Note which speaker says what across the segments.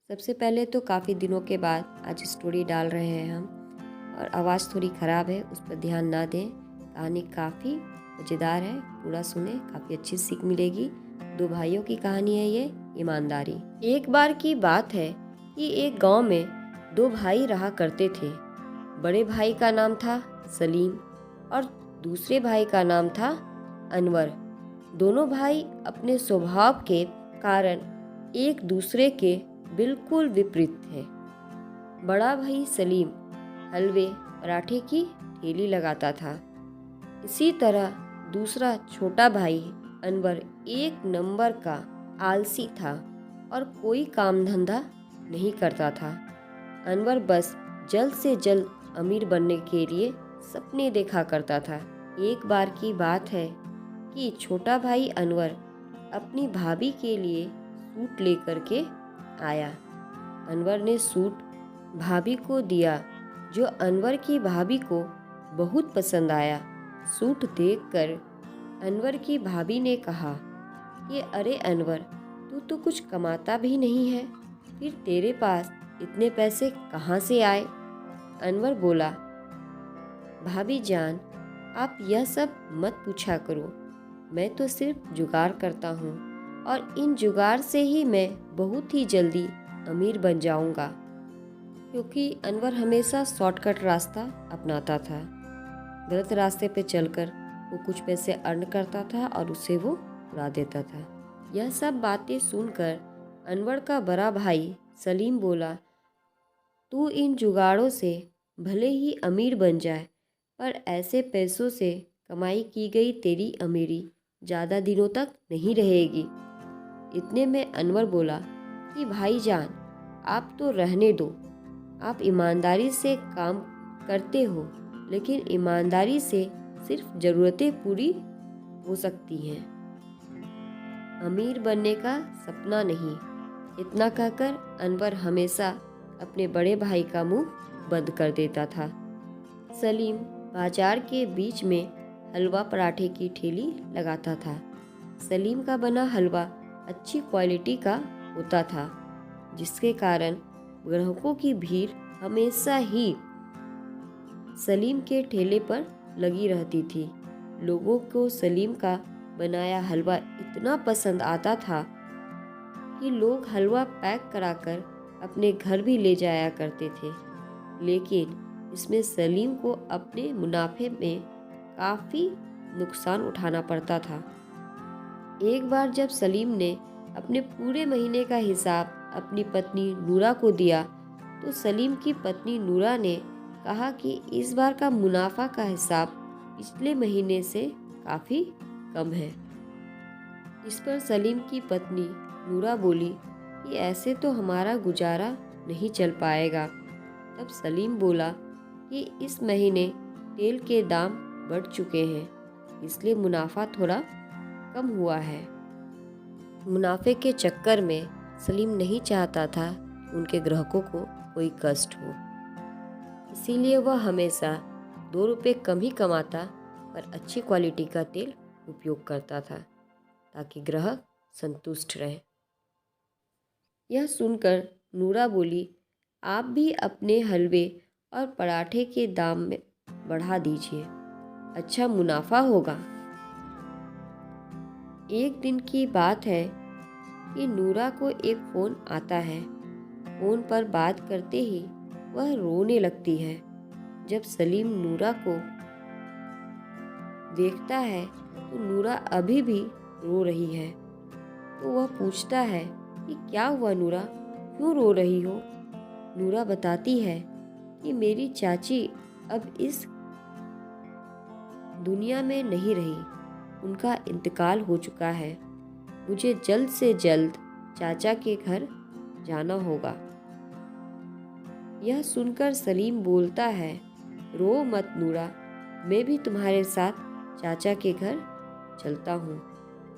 Speaker 1: सबसे पहले तो काफ़ी दिनों के बाद आज स्टोरी डाल रहे हैं हम, और आवाज़ थोड़ी ख़राब है, उस पर ध्यान ना दें। कहानी काफ़ी मज़ेदार है, पूरा सुने, काफ़ी अच्छी सीख मिलेगी। दो भाइयों की कहानी है ये, ईमानदारी। एक बार की बात है कि एक गांव में दो भाई रहा करते थे। बड़े भाई का नाम था सलीम और दूसरे भाई का नाम था अनवर। दोनों भाई अपने स्वभाव के कारण एक दूसरे के बिल्कुल विपरीत थे। बड़ा भाई सलीम हलवे पराठे की ठेली लगाता था। इसी तरह दूसरा छोटा भाई अनवर एक नंबर का आलसी था और कोई काम धंधा नहीं करता था। अनवर बस जल्द से जल्द अमीर बनने के लिए सपने देखा करता था। एक बार की बात है कि छोटा भाई अनवर अपनी भाभी के लिए सूट लेकर के आया। अनवर ने सूट भाभी को दिया, जो अनवर की भाभी को बहुत पसंद आया। सूट देखकर अनवर की भाभी ने कहा कि अरे अनवर, तू तो कुछ कमाता भी नहीं है, फिर तेरे पास इतने पैसे कहाँ से आए? अनवर बोला, भाभी जान, आप यह सब मत पूछा करो, मैं तो सिर्फ जुगाड़ करता हूँ और इन जुगाड़ से ही मैं बहुत ही जल्दी अमीर बन जाऊँगा। क्योंकि अनवर हमेशा शॉर्टकट रास्ता अपनाता था। गलत रास्ते पे चलकर वो कुछ पैसे अर्न करता था और उसे वो उड़ा देता था। यह सब बातें सुनकर अनवर का बड़ा भाई सलीम बोला, तू इन जुगाड़ों से भले ही अमीर बन जाए, पर ऐसे पैसों से कमाई की गई तेरी अमीरी ज़्यादा दिनों तक नहीं रहेगी। इतने में अनवर बोला कि भाईजान, आप तो रहने दो, आप ईमानदारी से काम करते हो, लेकिन ईमानदारी से सिर्फ ज़रूरतें पूरी हो सकती हैं, अमीर बनने का सपना नहीं। इतना कहकर अनवर हमेशा अपने बड़े भाई का मुंह बंद कर देता था। सलीम बाजार के बीच में हलवा पराठे की ठेली लगाता था। सलीम का बना हलवा अच्छी क्वालिटी का होता था, जिसके कारण ग्राहकों की भीड़ हमेशा ही सलीम के ठेले पर लगी रहती थी। लोगों को सलीम का बनाया हलवा इतना पसंद आता था कि लोग हलवा पैक कराकर अपने घर भी ले जाया करते थे। लेकिन इसमें सलीम को अपने मुनाफे में काफ़ी नुकसान उठाना पड़ता था। एक बार जब सलीम ने अपने पूरे महीने का हिसाब अपनी पत्नी नूरा को दिया, तो सलीम की पत्नी नूरा ने कहा कि इस बार का मुनाफा का हिसाब पिछले महीने से काफ़ी कम है। इस पर सलीम की पत्नी नूरा बोली कि ऐसे तो हमारा गुजारा नहीं चल पाएगा। तब सलीम बोला कि इस महीने तेल के दाम बढ़ चुके हैं, इसलिए मुनाफा थोड़ा कम हुआ है। मुनाफे के चक्कर में सलीम नहीं चाहता था कि उनके ग्राहकों को कोई कष्ट हो, इसीलिए वह हमेशा 2 रुपये कम ही कमाता, पर अच्छी क्वालिटी का तेल उपयोग करता था ताकि ग्राहक संतुष्ट रहे। यह सुनकर नूरा बोली, आप भी अपने हलवे और पराठे के दाम में बढ़ा दीजिए, अच्छा मुनाफा होगा। एक दिन की बात है कि नूरा को एक फ़ोन आता है। फ़ोन पर बात करते ही वह रोने लगती है। जब सलीम नूरा को देखता है तो नूरा अभी भी रो रही है। तो वह पूछता है कि क्या हुआ नूरा, क्यों रो रही हो? नूरा बताती है कि मेरी चाची अब इस दुनिया में नहीं रही, उनका इंतकाल हो चुका है। मुझे जल्द से जल्द चाचा के घर जाना होगा। यह सुनकर सलीम बोलता है, रो मत नूरा, मैं भी तुम्हारे साथ चाचा के घर चलता हूँ।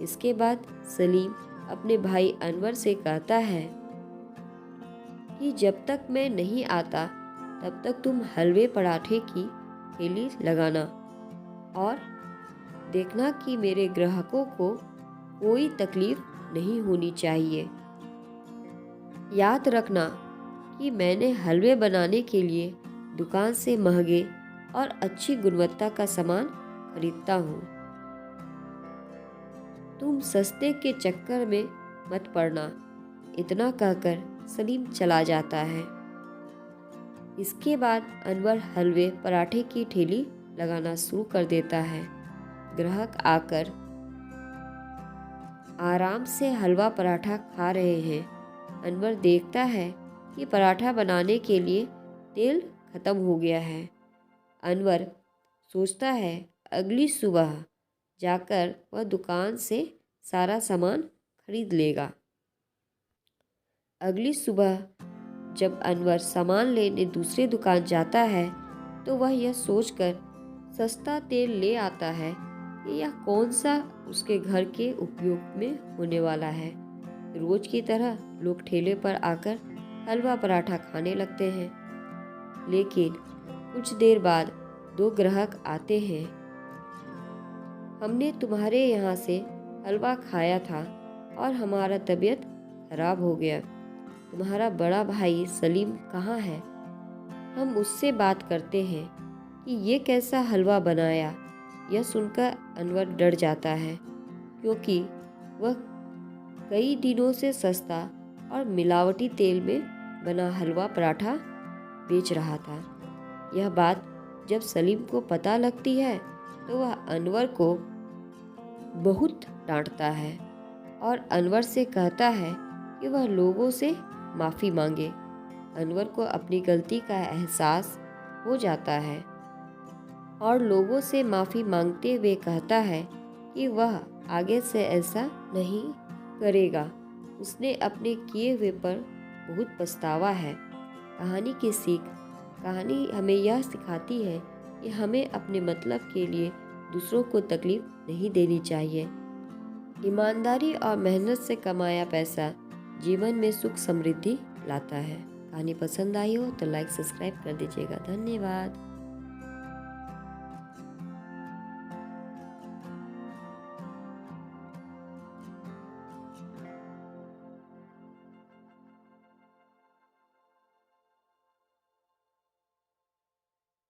Speaker 1: इसके बाद सलीम अपने भाई अनवर से कहता है कि जब तक मैं नहीं आता तब तक तुम हलवे पराठे की ठेली लगाना और देखना कि मेरे ग्राहकों को कोई तकलीफ नहीं होनी चाहिए। याद रखना कि मैंने हलवे बनाने के लिए दुकान से महंगे और अच्छी गुणवत्ता का सामान खरीदता हूँ। तुम सस्ते के चक्कर में मत पड़ना। इतना कहकर सलीम चला जाता है। इसके बाद अनवर हलवे पराठे की ठेली लगाना शुरू कर देता है। ग्राहक आकर आराम से हलवा पराठा खा रहे हैं। अनवर देखता है कि पराठा बनाने के लिए तेल खत्म हो गया है। अनवर सोचता है अगली सुबह जाकर वह दुकान से सारा सामान खरीद लेगा। अगली सुबह जब अनवर सामान लेने दूसरी दुकान जाता है तो वह यह सोचकर सस्ता तेल ले आता है कि यह कौन सा उसके घर के उपयोग में होने वाला है। रोज की तरह लोग ठेले पर आकर हलवा पराठा खाने लगते हैं। लेकिन कुछ देर बाद 2 ग्राहक आते हैं। हमने तुम्हारे यहाँ से हलवा खाया था और हमारा तबीयत खराब हो गया। तुम्हारा बड़ा भाई सलीम कहाँ है? हम उससे बात करते हैं कि ये कैसा हलवा बनाया। यह सुनकर अनवर डर जाता है क्योंकि वह कई दिनों से सस्ता और मिलावटी तेल में बना हलवा पराठा बेच रहा था। यह बात जब सलीम को पता लगती है तो वह अनवर को बहुत डांटता है और अनवर से कहता है कि वह लोगों से माफ़ी मांगे। अनवर को अपनी गलती का एहसास हो जाता है और लोगों से माफ़ी मांगते हुए कहता है कि वह आगे से ऐसा नहीं करेगा। उसने अपने किए हुए पर बहुत पछतावा है। कहानी की सीख। कहानी हमें यह सिखाती है कि हमें अपने मतलब के लिए दूसरों को तकलीफ नहीं देनी चाहिए। ईमानदारी और मेहनत से कमाया पैसा जीवन में सुख समृद्धि लाता है। कहानी पसंद आई हो तो लाइक सब्सक्राइब कर दीजिएगा। धन्यवाद।